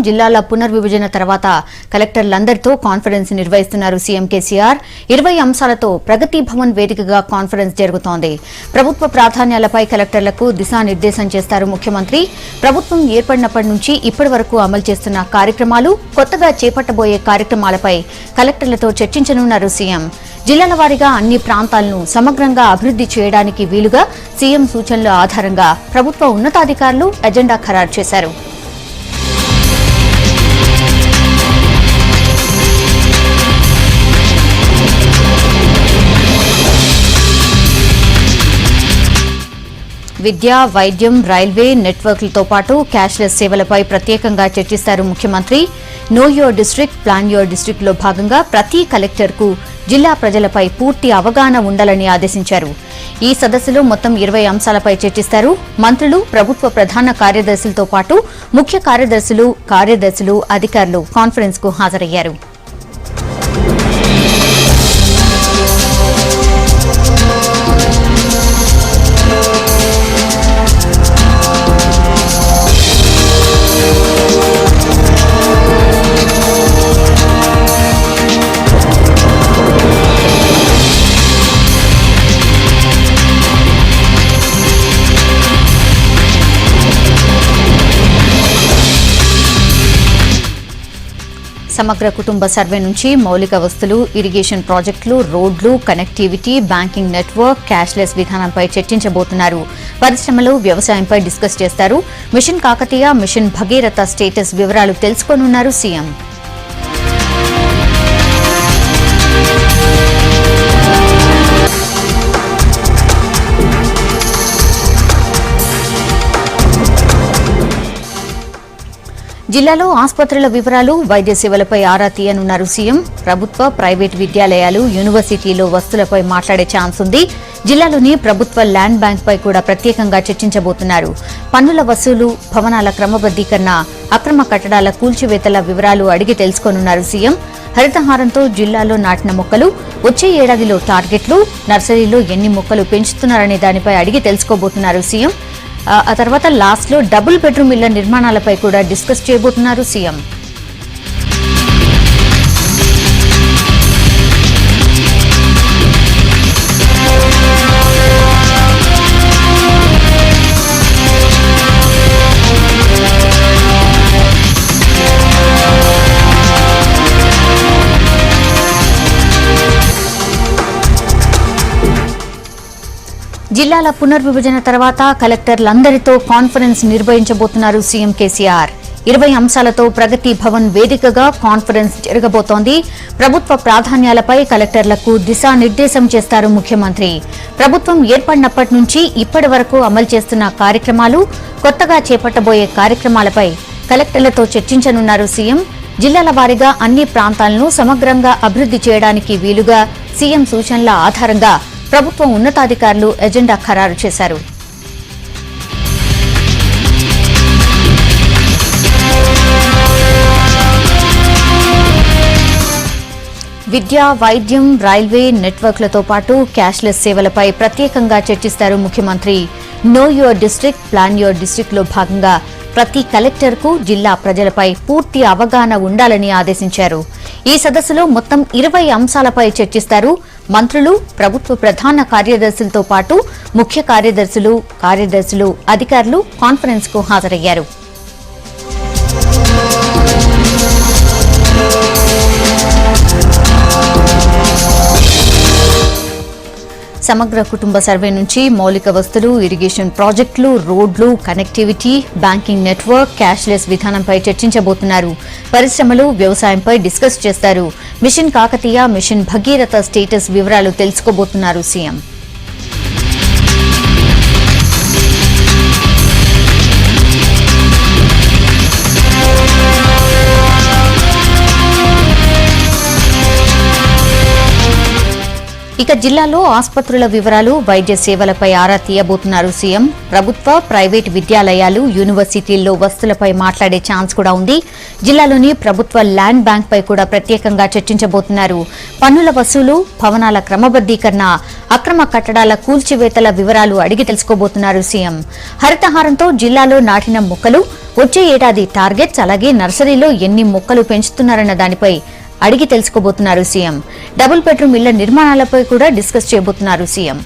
జిల్లాల పునర్విభజన తర్వాత కలెక్టర్లందరితో కాన్ఫరెన్స్ నిర్వహిస్తున్నారు సీఎం కేసీఆర్. 20 అంశాలతో ప్రగతి భవన్ వేదికగా కాన్ఫరెన్స్ జరుగుతోంది. ప్రభుత్వ ప్రాధాన్యాలపై కలెక్టర్లకు దిశానిర్దేశం చేస్తారు ముఖ్యమంత్రి. ప్రభుత్వం ఏర్పడినప్పటి నుంచి ఇప్పటి వరకు అమలు చేస్తున్న కార్యక్రమాలు, కొత్తగా చేపట్టబోయే కార్యక్రమాలపై కలెక్టర్లతో చర్చించనున్నారు సీఎం. జిల్లాల వారీగా అన్ని ప్రాంతాలను సమగ్రంగా అభివృద్ది చేయడానికి వీలుగా సీఎం సూచనల ఆధారంగా ప్రభుత్వ ఉన్నతాధికారులు ఎజెండా ఖరారు చేశారు. విద్య, వైద్యం, రైల్వే నెట్వర్క్లతో పాటు క్యాష్లెస్ సేవలపై ప్రత్యేకంగా చర్చిస్తారు ముఖ్యమంత్రి. Know your district, plan your district లో భాగంగా ప్రతి కలెక్టర్కు జిల్లా ప్రజలపై పూర్తి అవగాహన ఉండాలని ఆదేశించారు. ఈ సదస్సులో మొత్తం 20 అంశాలపై చర్చిస్తారు. మంత్రులు, ప్రభుత్వ ప్రధాన కార్యదర్శులతో పాటు ముఖ్య కార్యదర్శులు, అధికారులు కాన్ఫరెన్స్ కు హాజరయ్యారు. సమగ్ర కుటుంబ సర్వే నుంచి మౌలిక వస్తువులు, ఇరిగేషన్ ప్రాజెక్టులు, రోడ్లు, కనెక్టివిటీ, బ్యాంకింగ్ నెట్వర్క్, క్యాష్లెస్ విధానంపై చర్చించబోతున్నారు. పరిశ్రమలు, వ్యవసాయంపై డిస్కస్ చేస్తారు. Mission Kakatiya, mission Bhagiratha status వివరాలు తెలుసుకోనున్నారు సీఎం. జిల్లాలో ఆసుపత్రుల వివరాలు, వైద్య సేవలపై ఆరా తీయనున్నారు సీఎం. ప్రభుత్వ, ప్రైవేటు విద్యాలయాలు, యూనివర్సిటీలో వస్తువులపై మాట్లాడే ఛాన్స్ ఉంది. జిల్లాలోని ప్రభుత్వ ల్యాండ్ బ్యాంక్ పై కూడా ప్రత్యేకంగా చర్చించబోతున్నారు. పన్నుల వసూలు, భవనాల క్రమబద్దీకరణ, అక్రమ కట్టడాల కూల్చివేతల వివరాలు అడిగి తెలుసుకోనున్నారు సీఎం. హరితహారంతో జిల్లాలో నాటిన మొక్కలు, వచ్చే ఏడాదిలో టార్గెట్లు, నర్సరీలో ఎన్ని మొక్కలు పెంచుతున్నారనే దానిపై అడిగి తెలుసుకోబోతున్నారు సీఎం. ఆ తర్వాత లాస్ట్ లో డబుల్ బెడ్రూమ్ ఇళ్ల నిర్మాణాలపై కూడా డిస్కస్ చేయబోతున్నారు సీఎం. జిల్లాల పునర్విభజన తర్వాత కలెక్టర్లందరితో కాన్ఫరెన్స్ నిర్వహించబోతున్నారు సీఎం కేసీఆర్. 20 అంశాలతో ప్రగతి భవన్ వేదికగా కాన్ఫరెన్స్ జరగబోతోంది. ప్రభుత్వ ప్రాధాన్యాలపై కలెక్టర్లకు దిశానిర్దేశం చేస్తారు ముఖ్యమంత్రి. ప్రభుత్వం ఏర్పడినప్పటి నుంచి ఇప్పటి వరకు అమలు చేస్తున్న కార్యక్రమాలు, కొత్తగా చేపట్టబోయే కార్యక్రమాలపై కలెక్టర్లతో చర్చించనున్నారు సీఎం. జిల్లాల వారీగా అన్ని ప్రాంతాలను సమగ్రంగా అభివృద్ది చేయడానికి వీలుగా సీఎం సూచనల ఆధారంగా ప్రభుత్వం ఉన్నతాధికారులు ఎజెండా ఖరారు చేశారు. విద్య, వైద్యం, రైల్వే నెట్వర్క్లతో పాటు క్యాష్లెస్ సేవలపై ప్రత్యేకంగా చర్చిస్తారు ముఖ్యమంత్రి. Know your district, plan your district లో భాగంగా ప్రతి కలెక్టర్కు జిల్లా ప్రజలపై పూర్తి అవగాహన ఉండాలని ఆదేశించారు. ఈ సదస్సులో మొత్తం 20 అంశాలపై చర్చిస్తారు. మంత్రులు, ప్రభుత్వ ప్రధాన కార్యదర్శులతో పాటు ముఖ్య కార్యదర్శులు, అధికారులు కాన్ఫరెన్స్ కు హాజరయ్యారు. సమగ్ర కుటుంబ సర్వే నుంచి మౌలిక వస్తువులు, ఇరిగేషన్ ప్రాజెక్టులు, రోడ్లు, కనెక్టివిటీ, బ్యాంకింగ్ నెట్వర్క్, క్యాష్లెస్ విధానంపై చర్చించబోతున్నారు. పరిశ్రమలు, వ్యవసాయంపై డిస్కస్ చేస్తారు. Mission Kakatiya, mission Bhagiratha status వివరాలు తెలుసుకోబోతున్నారు సీఎం. ఇక జిల్లాలో ఆసుపత్రుల వివరాలు, వైద్య సేవలపై ఆరా తీయబోతున్నారు సీఎం. ప్రభుత్వ, ప్రైవేట్ విద్యాలయాలు, యూనివర్సిటీల్లో వసతులపై మాట్లాడే ఛాన్స్ కూడా ఉంది. జిల్లాలోని ప్రభుత్వ ల్యాండ్ బ్యాంక్ పై కూడా ప్రత్యేకంగా చర్చించబోతున్నారు. పన్నుల వసూలు, భవనాల క్రమబద్దీకరణ, అక్రమ కట్టడాల కూల్చివేతల వివరాలు అడిగి తెలుసుకోబోతున్నారు సీఎం. హరితహారంతో జిల్లాలో నాటిన మొక్కలు, వచ్చే ఏడాది టార్గెట్స్, అలాగే నర్సరీలో ఎన్ని మొక్కలు పెంచుతున్నారన్న దానిపై అడిగి తెలుసుకోబోతున్నారు సీఎం. డబుల్ బెడ్రూమ్ ఇళ్ల నిర్మాణాలపై కూడా డిస్కస్ చేయబోతున్నారు సీఎం.